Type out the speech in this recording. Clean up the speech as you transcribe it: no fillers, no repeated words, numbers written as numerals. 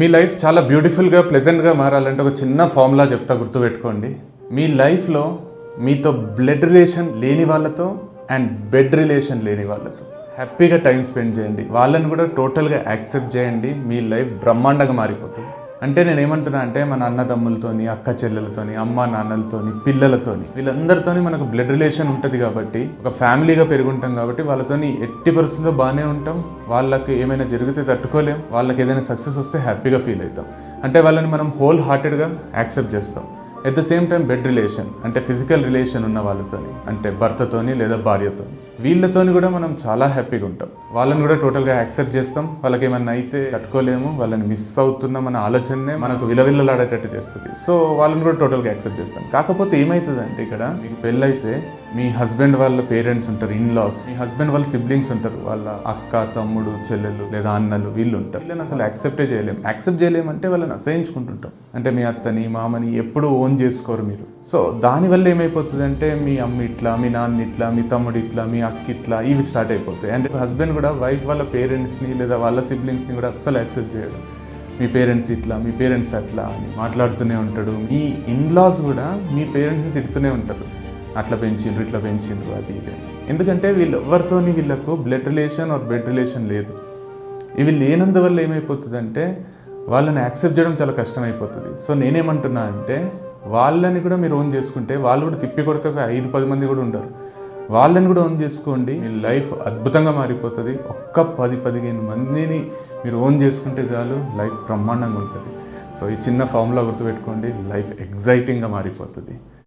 మీ life చాలా బ్యూటిఫుల్గా ప్లెజెంట్గా మారాలంటే ఒక చిన్న ఫార్ములా చెప్తా, గుర్తుపెట్టుకోండి. మీ లైఫ్లో మీతో బ్లడ్ రిలేషన్ లేని వాళ్ళతో అండ్ బెడ్ రిలేషన్ లేని వాళ్ళతో హ్యాపీగా టైం స్పెండ్ చేయండి. వాళ్ళని కూడా టోటల్గా యాక్సెప్ట్ చేయండి. మీ లైఫ్ బ్రహ్మాండంగా మారిపోతుంది. అంటే నేను ఏమంటున్నా అంటే, మన అన్నదమ్ములతోని, అక్క చెల్లెలతోని, అమ్మ నాన్నలతోని, పిల్లలతోని, వీళ్ళందరితోని మనకు బ్లడ్ రిలేషన్ ఉంటుంది కాబట్టి, ఒక ఫ్యామిలీగా పెరుగుంటాం కాబట్టి వాళ్ళతోని ఎట్టి పరిస్థితుల్లో బాగానే ఉంటాం. వాళ్ళకి ఏమైనా జరిగితే తట్టుకోలేం, వాళ్ళకి ఏదైనా సక్సెస్ వస్తే హ్యాపీగా ఫీల్ అవుతాం. అంటే వాళ్ళని మనం హోల్ హార్టెడ్గా యాక్సెప్ట్ చేస్తాం. At the same time bed relation అంటే ఫిజికల్ రిలేషన్ ఉన్న వాళ్ళతోని, అంటే భర్తతోని లేదా భార్యతోని, వీళ్ళతోని కూడా మనం చాలా హ్యాపీగా ఉంటాం. వాళ్ళని కూడా టోటల్గా యాక్సెప్ట్ చేస్తాం. వాళ్ళకి ఏమన్నా అయితే తట్టుకోలేము, వాళ్ళని మిస్ అవుతున్నాం అన్న ఆలోచననే మనకు విలవిల్లలాడేటట్టు చేస్తుంది. సో వాళ్ళని కూడా టోటల్గా యాక్సెప్ట్ చేస్తాం. కాకపోతే ఏమవుతుందంటే, ఇక్కడ మీకు పెళ్ళైతే మీ హస్బెండ్ వాళ్ళ పేరెంట్స్ ఉంటారు, ఇన్లాస్, మీ హస్బెండ్ వాళ్ళ సిబ్లింగ్స్ ఉంటారు, వాళ్ళ అక్క, తమ్ముడు, చెల్లెలు లేదా అన్నలు, వీళ్ళు ఉంటారు. వీళ్ళని అసలు యాక్సెప్ట్ చేయలేమంటే వాళ్ళని అసహించుకుంటుంటాం. అంటే మీ అత్తని, మామని ఎప్పుడు ఓన్ చేసుకోరు మీరు. సో దానివల్ల ఏమైపోతుంది అంటే, మీ అమ్మ ఇట్లా, మీ నాన్న ఇట్లా, మీ తమ్ముడు ఇట్లా, మీ అక్క ఇట్లా, ఇవి స్టార్ట్ అయిపోతాయి. అండ్ హస్బెండ్ కూడా వైఫ్ వాళ్ళ పేరెంట్స్ని లేదా వాళ్ళ సిబ్లింగ్స్ని కూడా అస్సలు యాక్సెప్ట్ చేయడు. మీ పేరెంట్స్ ఇట్లా, మీ పేరెంట్స్ అట్లా అని మాట్లాడుతూనే ఉంటాడు. మీ ఇన్లాస్ కూడా మీ పేరెంట్స్ని తిడుతూనే ఉంటారు, అట్లా పెంచిండ్రు, ఇట్లా పెంచిండ్రు, అది ఇది. ఎందుకంటే వీళ్ళు ఎవరితోని వీళ్ళకు blood relation are bed relation లేదు. ఇవి లేనందువల్ల ఏమైపోతుందంటే, వాళ్ళని యాక్సెప్ట్ చేయడం చాలా కష్టమైపోతుంది. సో నేనేమంటున్నా అంటే, వాళ్ళని కూడా మీరు ఓన్ చేసుకుంటే, వాళ్ళు కూడా తిప్పి కొడితే ఒక 5-10 మంది కూడా ఉంటారు. వాళ్ళని కూడా ఓన్ చేసుకోండి, మీ లైఫ్ అద్భుతంగా మారిపోతుంది. ఒక్క 10-15 మందిని మీరు ఓన్ చేసుకుంటే చాలు, లైఫ్ బ్రహ్మాండంగా ఉంటుంది. సో ఈ చిన్న ఫార్ములా గుర్తుపెట్టుకోండి, లైఫ్ ఎగ్జైటింగ్గా మారిపోతుంది.